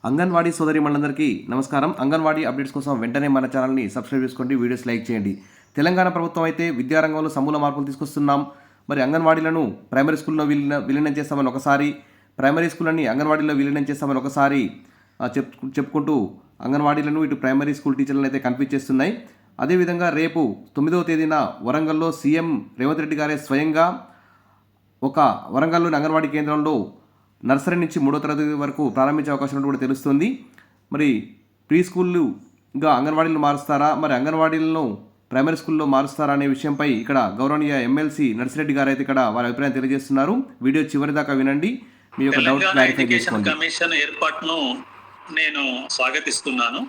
అంగన్వాడీ సోదరి మనందరికీ నమస్కారం. అంగన్వాడీ అప్డేట్స్ కోసం వెంటనే మన ఛానల్ని సబ్స్క్రైబ్ చేసుకోండి, వీడియోస్ లైక్ చేయండి. తెలంగాణ ప్రభుత్వం అయితే విద్యారంగంలో సమూల మార్పులు తీసుకొస్తున్నాం. మరి అంగన్వాడీలను ప్రైమరీ స్కూల్లో విలీనం చేస్తామని ఒకసారి, ప్రైమరీ స్కూళ్ళని అంగన్వాడీలో విలీనం చేస్తామని ఒకసారి చెప్పుకుంటూ అంగన్వాడీలను ఇటు ప్రైమరీ స్కూల్ టీచర్లను అయితే కన్ఫ్యూజ్ చేస్తున్నాయి. అదేవిధంగా రేపు 9వ తేదీన వరంగల్లో సీఎం రేవంత్ రెడ్డి గారే స్వయంగా వరంగల్లోని అంగన్వాడీ కేంద్రంలో నర్సరీ నుంచి 3వ తరగతి వరకు ప్రారంభించే అవకాశం ఉన్నట్టు కూడా తెలుస్తుంది. మరి ప్రీ స్కూల్గా అంగన్వాడీలు మారుస్తారా, మరి అంగన్వాడీలను ప్రైమరీ స్కూల్లో మారుస్తారా అనే విషయంపై ఇక్కడ గౌరవనీయ ఎమ్మెల్సీ నర్సిరెడ్డి గారు అయితే ఇక్కడ వారి అభిప్రాయం తెలియజేస్తున్నారు. వీడియో చివరి దాకా వినండి, మీ యొక్క డౌట్ క్లారిఫై చేసుకోండి. కమిషన్ ఏర్పాటును నేను స్వాగతిస్తున్నాను.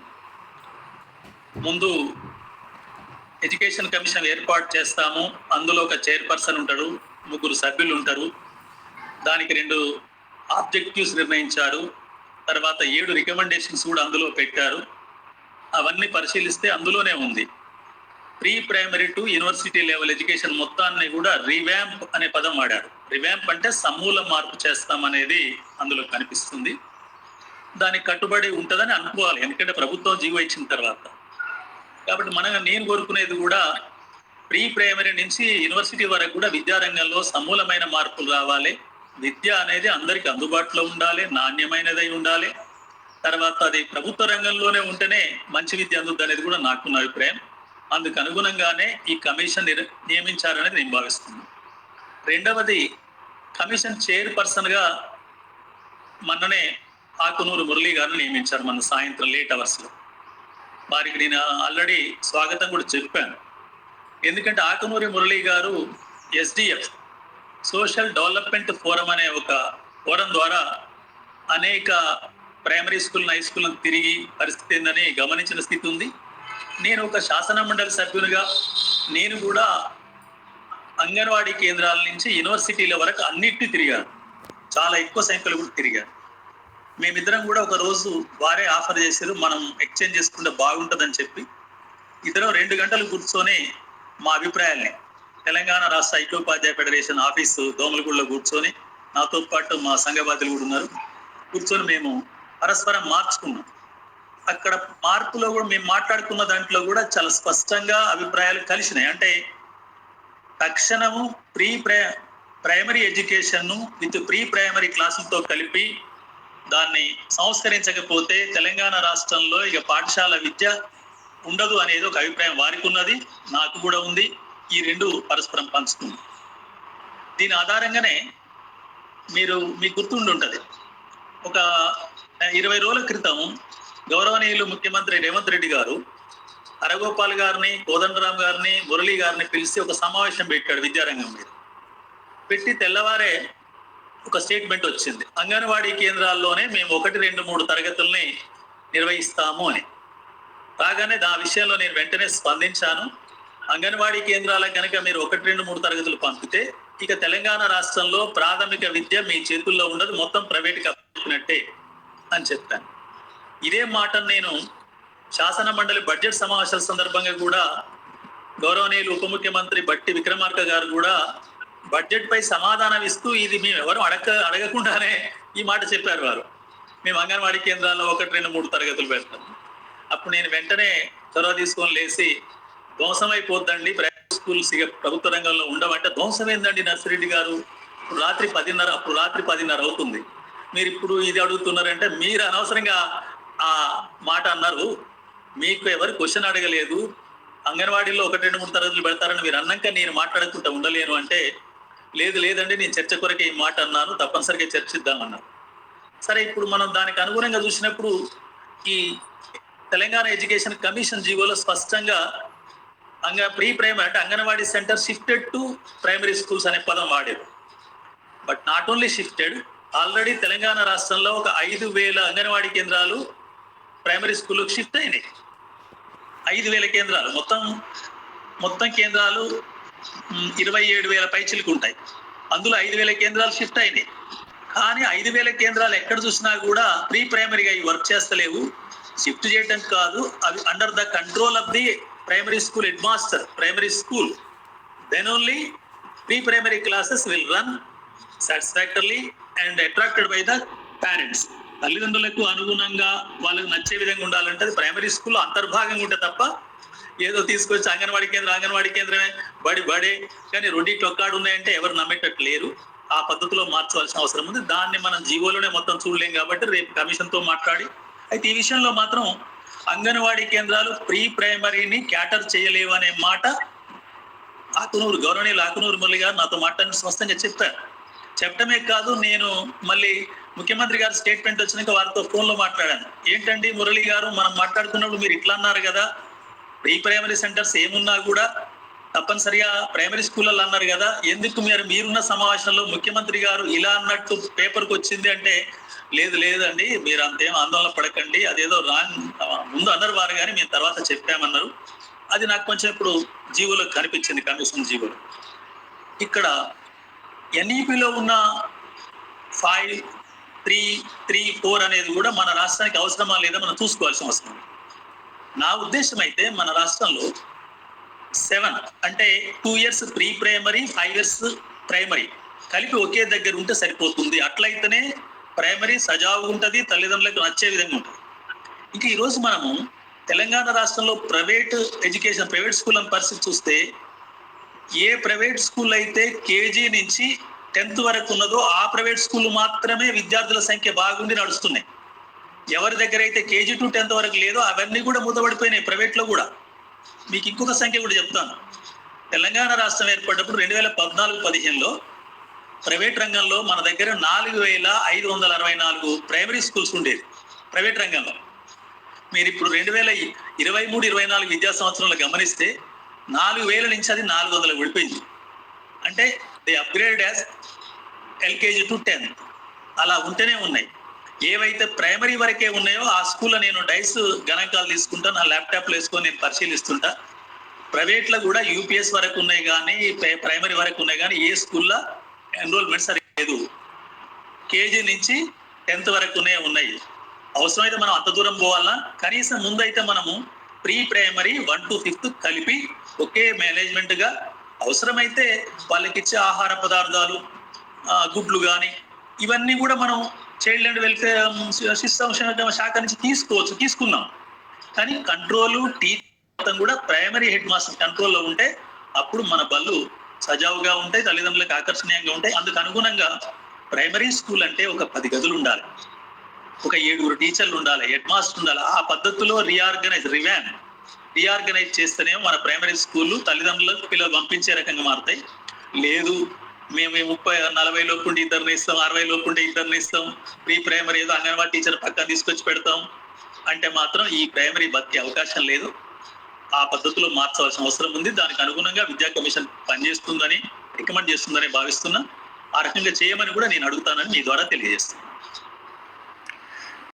ముందు ఎడ్యుకేషన్ కమిషన్ ఏర్పాటు చేస్తాము, అందులో ఒక చైర్పర్సన్ ఉంటారు, 3 సభ్యులు ఉంటారు, దానికి 2 ఆబ్జెక్టివ్స్ నిర్ణయించారు, తర్వాత 7 రికమెండేషన్స్ కూడా అందులో పెట్టారు. అవన్నీ పరిశీలిస్తే అందులోనే ఉంది pre primary to university level education మొత్తాన్ని కూడా రివ్యాంప్ అనే పదం వాడారు. రివ్యాంప్ అంటే సమూల మార్పు చేస్తామనేది అందులో కనిపిస్తుంది. దానికి కట్టుబడి ఉంటుందని అనుకోవాలి, ఎందుకంటే ప్రభుత్వం జీవో ఇచ్చిన తర్వాత. కాబట్టి నేను కోరుకునేది కూడా ప్రీ ప్రైమరీ నుంచి యూనివర్సిటీ వరకు కూడా విద్యారంగంలో సమూలమైన మార్పులు రావాలి. విద్య అనేది అందరికి అందుబాటులో ఉండాలి, నాణ్యమైనదై ఉండాలి. తర్వాత అది ప్రభుత్వ రంగంలోనే ఉంటేనే మంచి విద్య అందుద్ది అనేది కూడా నాకున్న అభిప్రాయం. అందుకు అనుగుణంగానే ఈ కమిషన్ నియమించారనేది నేను భావిస్తున్నాను. రెండవది, కమిషన్ చైర్పర్సన్గా మొన్ననే ఆకునూరు మురళి గారిని నియమించారు, మన సాయంత్రం లేట్ అవర్స్లో. వారికి నేను ఆల్రెడీ స్వాగతం కూడా చెప్పాను. ఎందుకంటే ఆకునూరి మురళి గారు SDF సోషల్ డెవలప్మెంట్ ఫోరం అనే ఒక ఫోరం ద్వారా అనేక ప్రైమరీ స్కూల్, హై స్కూల్ను తిరిగి పరిస్థితి ఏందని గమనించిన స్థితి ఉంది. నేను ఒక శాసన మండలి సభ్యునిగా నేను కూడా అంగన్వాడీ కేంద్రాల నుంచి యూనివర్సిటీల వరకు అన్నిటినీ తిరిగాను, చాలా ఎక్కువ సంఖ్యలో కూడా తిరిగాను. మేమిద్దరం కూడా ఒక రోజు వారే ఆఫర్ చేశారు, మనం ఎక్స్చేంజ్ చేసుకుంటే బాగుంటుందని చెప్పి ఇద్దరం 2 గంటలు కూర్చొని మా అభిప్రాయాల్ని తెలంగాణ రాష్ట్ర ఐక్యోపాధ్యాయ ఫెడరేషన్ ఆఫీసు దోమలగూడలో కూర్చొని, నాతో పాటు మా సంఘబాధ్యులు కూడా ఉన్నారు, కూర్చొని మేము పరస్పరం మార్చుకున్నాం. అక్కడ మార్పులో కూడా మేము మాట్లాడుకున్న దాంట్లో కూడా చాలా స్పష్టంగా అభిప్రాయాలు కలిసినాయి. అంటే తక్షణము ప్రైమరీ ఎడ్యుకేషన్ను విత్ ప్రీ ప్రైమరీ క్లాసులతో కలిపి దాన్ని సంస్కరించకపోతే తెలంగాణ రాష్ట్రంలో ఇక పాఠశాల విద్య ఉండదు అనేది ఒక అభిప్రాయం వారికి ఉన్నది, నాకు కూడా ఉంది. ఈ 2 పరస్పరం పంచుతుంది. దీని ఆధారంగానే మీకు గుర్తుండి ఉంటుంది, ఒక 20 రోజుల క్రితం గౌరవనీయులు ముఖ్యమంత్రి రేవంత్ రెడ్డి గారు హరగోపాల్ గారిని, కోదండరామ్ గారిని, మురళి గారిని పిలిచి ఒక సమావేశం పెట్టాడు విద్యారంగం మీద. పెట్టి తెల్లవారే ఒక స్టేట్మెంట్ వచ్చింది, అంగన్వాడీ కేంద్రాల్లోనే మేము 1, 2, 3 తరగతుల్ని నిర్వహిస్తాము అని. రాగానే ఆ విషయంలో నేను వెంటనే స్పందించాను. అంగన్వాడీ కేంద్రాలకు కనుక మీరు 1, 2, 3 తరగతులు పంపితే ఇక తెలంగాణ రాష్ట్రంలో ప్రాథమిక విద్య మీ చేతుల్లో ఉండదు, మొత్తం ప్రైవేట్గా అప్పచెప్పినట్టే అని చెప్పాను. ఇదే మాట నేను శాసన మండలి బడ్జెట్ సమావేశాల సందర్భంగా కూడా గౌరవనీయులు ఉప ముఖ్యమంత్రి బట్టి విక్రమార్క గారు కూడా బడ్జెట్ పై సమాధానం ఇస్తూ ఇది మేము ఎవరు అడగకుండానే ఈ మాట చెప్పారు వారు. మేము అంగన్వాడీ కేంద్రాల్లో 1, 2, 3 తరగతులు పెడతాం. అప్పుడు నేను వెంటనే చొరవ తీసుకొని లేచి, ధ్వంసమైపోద్దండి ప్రైవేట్ స్కూల్స్ ఇక ప్రభుత్వ రంగంలో ఉండమంటే, ధ్వంసమైందండి నర్సిరెడ్డి గారు, ఇప్పుడు రాత్రి 10:30 అవుతుంది, మీరు ఇప్పుడు ఇది అడుగుతున్నారంటే మీరు అనవసరంగా ఆ మాట అన్నారు. మీకు ఎవరు క్వశ్చన్ అడగలేదు, అంగన్వాడీలో 1, 2, 3 తరగతులు పెడతారని మీరు అన్నాక నేను మాట్లాడకుండా ఉండలేను అంటే, లేదండి నేను చర్చ కొరకే ఈ మాట అన్నాను, తప్పనిసరిగా చర్చిద్దామన్నారు. సరే, ఇప్పుడు మనం దానికి అనుగుణంగా చూసినప్పుడు ఈ తెలంగాణ ఎడ్యుకేషన్ కమిషన్ జీవోలో స్పష్టంగా ప్రీ ప్రైమరీ అంటే anganwadi centre shifted to primary schools అనే పదం వాడారు. But not only shifted, already Telangana రాష్ట్రంలో ఒక 5,000 అంగన్వాడీ కేంద్రాలు ప్రైమరీ స్కూల్కి షిఫ్ట్ అయినాయి. 5,000 కేంద్రాలు, మొత్తం కేంద్రాలు 27,000 పైచిలకు ఉంటాయి. అందులో 5,000 కేంద్రాలు షిఫ్ట్ అయినాయి. కానీ 5,000 కేంద్రాలు ఎక్కడ చూసినా కూడా ప్రీ ప్రైమరీగా ఈ వర్క్ చేస్తలేవు. షిఫ్ట్ చేయడం కాదు, అవి under the control of the primary school headmaster, primary school. Then only pre-primary classes will run satisfactorily and attracted by the parents. తల్లిదండ్రులకు అనుగుణంగా వాళ్ళకి నచ్చే విధంగా ఉండాలంటే అది ప్రైమరీ స్కూల్లో అంతర్భాగంగా ఉంటే తప్ప ఏదో తీసుకొచ్చి అంగన్వాడీ కేంద్రమే బడే కానీ రెండింటి ఒక్కాడు ఉన్నాయంటే ఎవరు నమ్మేటట్టు లేరు. ఆ పద్ధతిలో మార్చవలసిన అవసరం ఉంది. దాన్ని మనం జీవోలోనే మొత్తం చూడలేం కాబట్టి రేపు కమిషన్తో మాట్లాడి, అయితే ఈ విషయంలో మాత్రం అంగన్వాడీ కేంద్రాలు ప్రీ ప్రైమరీని క్యాటర్ చేయలేవు అనే మాట గౌరవనీయులు ఆకునూరు మురళి గారు నాతో మాట్లాడిన స్పష్టంగా చెప్పారు. చెప్పడమే కాదు, నేను మళ్ళీ ముఖ్యమంత్రి గారు స్టేట్మెంట్ వచ్చినాక వారితో ఫోన్లో మాట్లాడాను. ఏంటండి మురళి గారు, మనం మాట్లాడుతున్నప్పుడు మీరు ఇట్లా అన్నారు కదా, ప్రీ ప్రైమరీ సెంటర్స్ ఏమున్నా కూడా తప్పనిసరిగా ప్రైమరీ స్కూళ్ళల్లో అన్నారు కదా, ఎందుకు మీరున్న సమావేశంలో ముఖ్యమంత్రి గారు ఇలా అన్నట్టు పేపర్కి వచ్చింది అంటే, లేదండి మీరు అంతేం ఆందోళన పడకండి, అదేదో రాంగ్ ముందు అన్నారు వారు కానీ మేము తర్వాత చెప్పామన్నారు. అది నాకు కొంచెం ఇప్పుడు జీవోలో కనిపించింది, కమిషన్ జీవోలో. ఇక్కడ ఎన్ఈపిలో ఉన్న 5, 3, 3, 4 అనేది కూడా మన రాష్ట్రానికి అవసరమా లేదా మనం చూసుకోవాల్సిన అవసరం. నా ఉద్దేశం అయితే మన రాష్ట్రంలో 7 అంటే 2 years pre primary, 5 years primary కలిపి ఒకే దగ్గర ఉంటే సరిపోతుంది. అట్లయితేనే ప్రైమరీ సజావుగా ఉంటుంది, తల్లిదండ్రులకు నచ్చే విధంగా ఉంటుంది. ఇంకా ఈరోజు మనము తెలంగాణ రాష్ట్రంలో ప్రైవేట్ స్కూల్ పరిస్థితి చూస్తే, ఏ ప్రైవేట్ స్కూల్ అయితే కేజీ నుంచి 10th వరకు ఉన్నదో ఆ ప్రైవేట్ స్కూల్ మాత్రమే విద్యార్థుల సంఖ్య బాగుండి నడుస్తున్నాయి. ఎవరి దగ్గర అయితే కేజీ టు 10th వరకు లేదో అవన్నీ కూడా మూతపడిపోయినాయి ప్రైవేట్లో కూడా. మీకు ఇంకొక సంఖ్య కూడా చెప్తాను. తెలంగాణ రాష్ట్రం ఏర్పడినప్పుడు 2014-15లో ప్రైవేట్ రంగంలో మన దగ్గర 4,564 ప్రైమరీ స్కూల్స్ ఉండేది ప్రైవేట్ రంగంలో. మీరు ఇప్పుడు 2023-24 విద్యా సంవత్సరంలో గమనిస్తే 4,000 నుంచి అది 400 విడిపోయింది. అంటే they upgrade as LKG to 10th అలా ఉంటేనే ఉన్నాయి. ఏవైతే ప్రైమరీ వరకే ఉన్నాయో ఆ స్కూల్లో నేను డైస్ గణాంకాలు తీసుకుంటా, నా ల్యాప్టాప్లో వేసుకొని నేను పరిశీలిస్తుంటా. ప్రైవేట్లో కూడా యూపీఎస్ వరకు ఉన్నాయి కానీ ప్రైమరీ వరకు ఉన్నాయి కానీ ఏ స్కూల్లో ఎన్రోల్మెంట్ సరిగ్గా లేదు. కేజీ నుంచి 10th వరకు ఉన్నాయి. అవసరమైతే మనం అంత దూరం పోవాలా, కనీసం ముందైతే మనము ప్రీ ప్రైమరీ 1 to 5th కలిపి ఒకే మేనేజ్మెంట్గా, అవసరమైతే వాళ్ళకి ఇచ్చే ఆహార పదార్థాలు, గుడ్లు కానీ ఇవన్నీ కూడా మనం చైల్డ్ అండ్ వెల్ఫేర్ శిశు సంక్షేమ శాఖ నుంచి తీసుకున్నాం. కానీ కంట్రోలు టీచర్ కూడా ప్రైమరీ హెడ్ మాస్టర్ కంట్రోల్లో ఉంటే అప్పుడు మన బళ్ళు సజావుగా ఉంటాయి, తల్లిదండ్రులకు ఆకర్షణీయంగా ఉంటాయి. అందుకు అనుగుణంగా ప్రైమరీ స్కూల్ అంటే ఒక 10 గదులు ఉండాలి, ఒక 7 టీచర్లు ఉండాలి, హెడ్ మాస్టర్ ఉండాలి. ఆ పద్ధతిలో రీఆర్గనైజ్ చేస్తేనే మన ప్రైమరీ స్కూళ్ళు తల్లిదండ్రులకు పిల్లలు పంపించే రకంగా మారుతాయి. లేదు మేము 30-40 లోపు ఉంటే ఇద్దరిని ఇస్తాం, 60 లోపు ఉంటే ఇద్దరిని ఇస్తాం, ప్రీ ప్రైమరీ ఏదో అంగన్వాడీ టీచర్ పక్కన తీసుకొచ్చి పెడతాం అంటే మాత్రం ఈ ప్రైమరీ బతికే అవకాశం లేదు. ఆ పద్ధతిలో మార్చవలసిన అవసరం ఉంది. దానికి అనుగుణంగా విద్యా కమిషన్ పనిచేస్తుందని రికమెండ్ చేస్తుందని భావిస్తున్నా. ఆ రకంగా చేయమని కూడా నేను అడుగుతానని మీ ద్వారా తెలియజేస్తాను.